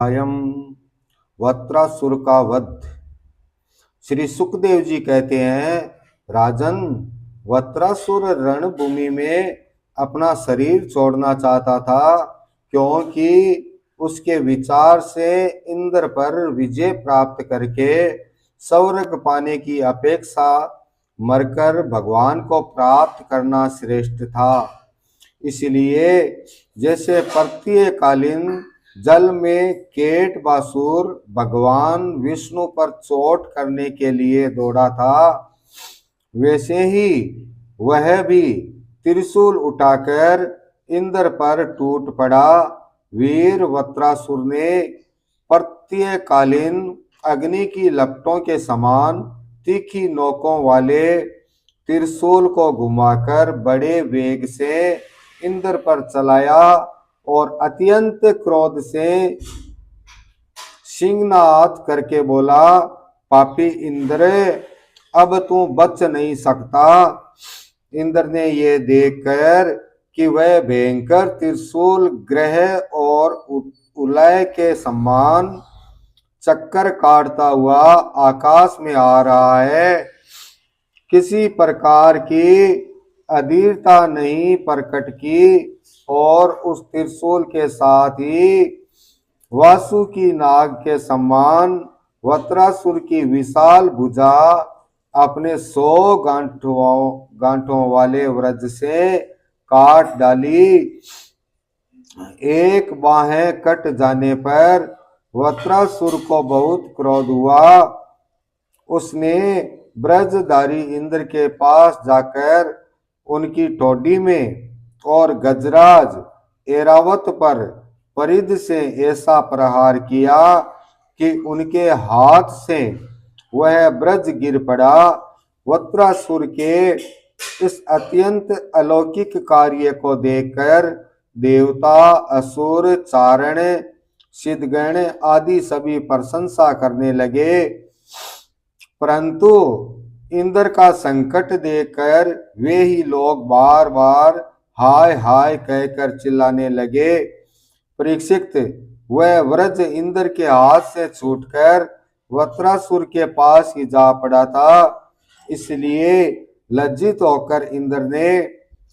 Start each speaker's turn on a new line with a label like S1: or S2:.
S1: अयम वत्रासुर का वध। श्री सुखदेव जी कहते हैं, राजन, वत्रासुर रणभूमि में अपना शरीर छोड़ना चाहता था, क्योंकि उसके विचार से इंद्र पर विजय प्राप्त करके स्वर्ग पाने की अपेक्षा मरकर भगवान को प्राप्त करना श्रेष्ठ था। इसलिए जैसे प्रत्ययकालीन जल में केट बासुर भगवान विष्णु पर चोट करने के लिए दौड़ा था, वैसे ही वह भी त्रिशूल उठाकर इंद्र पर टूट पड़ा। वीर वत्रासुर ने प्रत्ययकालीन अग्नि की लपटों के समान तीखी नोकों वाले त्रिशूल को घुमाकर बड़े वेग से इंद्र पर चलाया और अत्यंत क्रोध से सिंहनाद करके बोला, पापी इंद्र, अब तू बच नहीं सकता। इंद्र ने ये देखकर कि वह भयंकर त्रिशूल ग्रह और उलय के समान चक्कर काटता हुआ आकाश में आ रहा है, किसी प्रकार की अधीरता नहीं प्रकट की और उस त्रिशूल के साथ ही वासुकी नाग के समान वत्रासुर की विशाल भुजा अपने 100 गांठों वाले वज्र से काट डाली। एक बाहें कट जाने पर वत्रासुर को बहुत क्रोध हुआ। उसने ब्रजधारी इंद्र के पास जाकर उनकी ठोडी में और गजराज ऐरावत पर परिध से ऐसा प्रहार किया कि उनके हाथ से वह ब्रज गिर पड़ा। वत्रासुर के इस अत्यंत अलौकिक कार्य को देखकर देवता, असुर, चारण, सिद्धगण आदि सभी प्रशंसा करने लगे, परंतु इंद्र का संकट देखकर वे ही लोग बार बार हाय हाय कहकर चिल्लाने लगे। परीक्षित, वह व्रज इंद्र के हाथ से छूटकर वत्रासुर के पास ही जा पड़ा था, इसलिए लज्जित होकर इंद्र ने